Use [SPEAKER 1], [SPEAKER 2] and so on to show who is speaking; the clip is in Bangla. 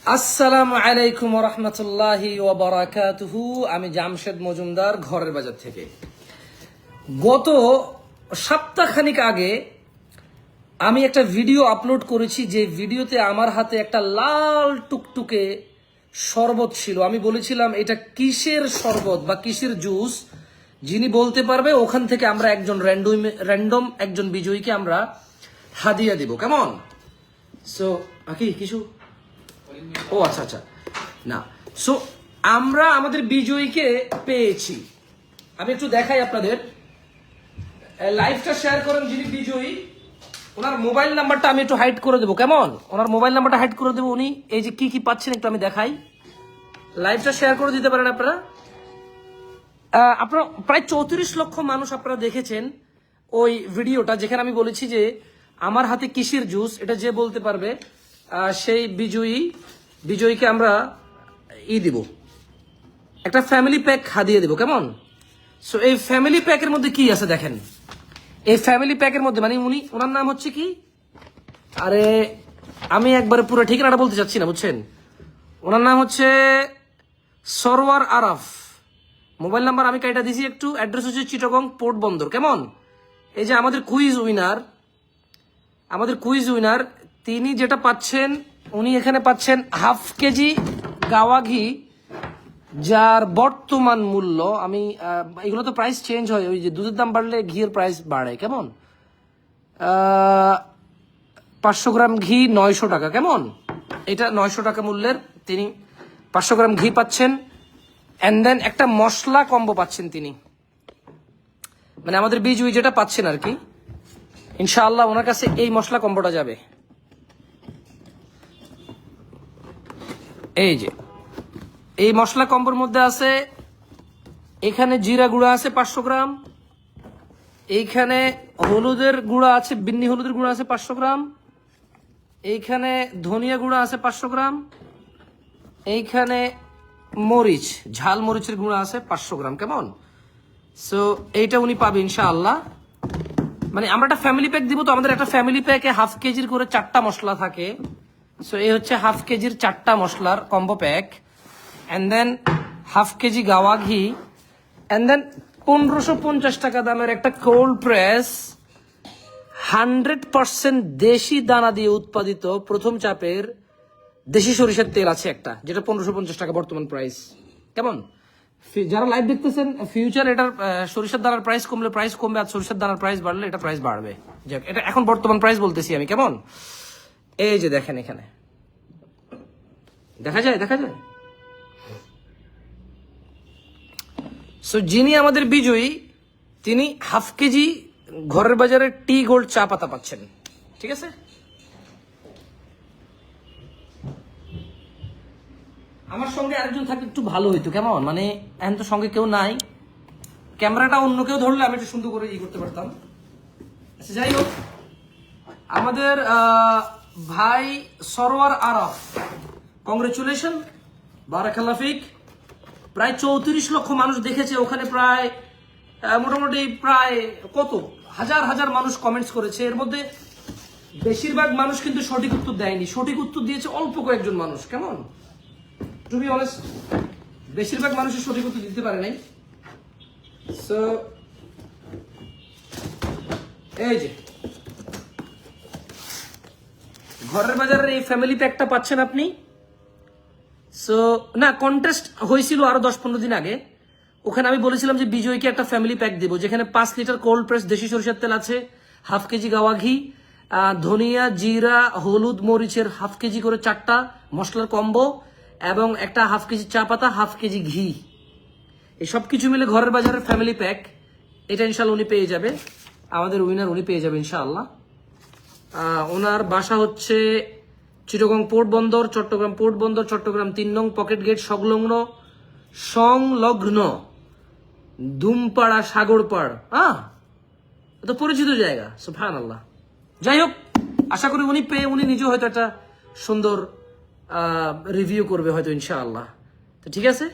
[SPEAKER 1] আসসালামু আলাইকুম ওয়া রাহমাতুল্লাহি ওয়া বারাকাতুহু। আমি জামশেদ মজুমদার, ঘরের বাজার থেকে। গত সপ্তাহখানিক আগে আমি একটা ভিডিও আপলোড করেছি, যে ভিডিওতে আমার হাতে একটা লাল টুকটুকে শরবত ছিল। আমি বলেছিলাম এটা কিসের শরবত বা কিসের জুস, যিনি বলতে পারবে ওখান থেকে আমরা একজন র্যান্ডম একজন বিজয়ীকে আমরা হাদিয়া দিব। কেমন? সো কিছু ও আচ্ছা আচ্ছা না, সো আমরা আমাদের বিজয়ীকে পেয়েছি। আমি একটু দেখাই আপনাদের, লাইভটা শেয়ার করেন যিনি বিজয়ী। ওনার মোবাইল নাম্বারটা আমি একটু হাইড করে দেবো। কেমন? ওনার মোবাইল নাম্বারটা হাইড করে দেবো। উনি এই যে কি পাচ্ছেন একটু আমি দেখাই। লাইভটা শেয়ার করে দিতে পারেন আপনারা। আপনারা প্রায় 34 লক্ষ মানুষ আপনারা দেখেছেন ওই ভিডিওটা, যেখানে আমি বলেছি যে আমার হাতে কিসের জুস, এটা যে বলতে পারবে সেই বিজয়ীকে আমরা দিব, একটা ফ্যামিলি প্যাক হাদিয়ে দেব। কেমন? সো এই ফ্যামিলি প্যাকের মধ্যে কি আছে দেখেন। এই ফ্যামিলি প্যাকের মধ্যে মানে ওনার নাম হচ্ছে কি, আরে আমি একবারে পুরো ঠিকানাটা বলতে চাচ্ছি না, বুঝছেন? ওনার নাম হচ্ছে সরওয়ার আরাফ। মোবাইল নাম্বার আমি কাইটা দিছি একটু। অ্যাড্রেস হচ্ছে চিটাগং পোর্ট বন্দর। কেমন? এই যে আমাদের কুইজ উইনার তিনি যেটা পাচ্ছেন, উনি এখানে পাচ্ছেন হাফ কেজি গাওয়া ঘি, যার বর্তমান মূল্য, আমি এগুলো তো প্রাইস চেঞ্জ হয়, ওই যে দুধের দাম বাড়লে ঘিয়ের প্রাইস বাড়ে। কেমন? 500 গ্রাম ঘি 900 টাকা। কেমন? এটা 900 টাকা মূল্যের তিনি 500 গ্রাম ঘি পাচ্ছেন। অ্যান্ড দেন একটা মশলা কম্বো পাচ্ছেন তিনি, মানে আমাদের বিজয়ী যেটা পাচ্ছেন আর কি। ইনশাআল্লাহ ওনার কাছে এই মশলা কম্বোটা যাবে। এই যে এই মশলা কম্বোর মধ্যে আছে, এখানে জিরা গুঁড়া আছে 500 গ্রাম, এইখানে হলুদের গুঁড়া আছে, বিন্নি হলুদের গুঁড়া আছে 500 গ্রাম, এইখানে ধনিয়া গুঁড়া আছে 500 গ্রাম, এইখানে মরিচ, ঝাল মরিচের গুঁড়া আছে 500 গ্রাম। কেমন? সো এইটা উনি পাবে ইনশাআল্লাহ। মানে আমরা একটা ফ্যামিলি প্যাক দিব, তো আমাদের একটা ফ্যামিলি প্যাকে হাফ কেজির করে 4টা মশলা থাকে। সো এই হচ্ছে হাফ কেজির 4টা মশলার combo pack. And then half KG গাওয়া ঘি, অ্যান্ড দেন 1550 টাকা দামের একটা কোল্ড প্রেস 100% দেশি দানা দিয়ে উৎপাদিত প্রথম চাপের দেশি সরিষার তেল আছে একটা, যেটা 1550 টাকা বর্তমান প্রাইস। কেমন? যারা লাইভ দেখতেছেন, ফিউচার এটার সরিষার দানার প্রাইস কমলে প্রাইস কমবে, আর সরিষার দানার প্রাইস বাড়লে এটা প্রাইস বাড়বে। যাক, এটা এখন বর্তমান প্রাইস বলতেছি আমি। কেমন? এই যে দেখেন, এখানে দেখা যায়। সো যিনি আমাদের বিজয়ী, তিনি হাফ কেজি ঘরের বাজারে টি গোল্ড চা পাতা পাচ্ছেন। ঠিক আছে? আমার সঙ্গে আরেকজন থাকলে একটু ভালো হইতো। কেমন? মানে এখন তো সঙ্গে কেউ নাই, ক্যামেরাটা অন্য কেউ ধরলে আমি একটু সুন্দর করে করতে পারতাম। আচ্ছা, যাই হোক, আমাদের ভাই সরওয়ার আরাফ, কংগ্রেচুলেশন, বারাকাল্লাহ ফিক। প্রায় 34 লক্ষ মানুষ দেখেছে, ওখানে প্রায় মোটামুটি প্রায় কত হাজার মানুষ কমেন্টস করেছে। এর মধ্যে বেশিরভাগ মানুষ কিন্তু সঠিক উত্তর দেয়নি, সঠিক উত্তর দিয়েছে অল্প কয়েকজন মানুষ। কেমন? টু বি অনেস্ট, বেশিরভাগ মানুষের সঠিক উত্তর দিতে পারে নাই। সো এই যে ঘরের বাজারের এই ফ্যামিলি প্যাকটা পাচ্ছেন আপনি। সো না, কন্টেস্ট হয়েছিল আরো 10-15 দিন আগে, ওখানে আমি বলেছিলাম যে বিজয়ীকে একটা ফ্যামিলি প্যাক দিব, যেখানে 5 লিটার কোল্ড প্রেস দেশি সরিষার তেল আছে, হাফ কেজি গাওয়া ঘি, ধনিয়া, জিরা, হলুদ, মরিচের হাফ কেজি করে 4টা মশলার কম্বো, এবং একটা হাফ কেজি চা পাতা, হাফ কেজি ঘি। এই সব কিছু মিলে ঘরের বাজারের ফ্যামিলি প্যাক, এটা ইনশাল্লাহ উনি পেয়ে যাবে। আমাদের উইনার উনি পেয়ে যাবে ইনশাআল্লাহ। ওনার বাসা হচ্ছে চিটাগং পোর্ট বন্দর, চট্টগ্রাম পোর্ট বন্দর, চট্টগ্রাম 3 নং পকেট গেট সংলগ্ন দুমপাড়া সাগরপাড়। তো পরিচিত জায়গা, সুবহানাল্লাহ। যাই হোক, আশা করি উনি পেয়ে উনি নিজেও হয়তো একটা সুন্দর রিভিউ করবে হয়তো ইনশাআল্লাহ। তো ঠিক আছে।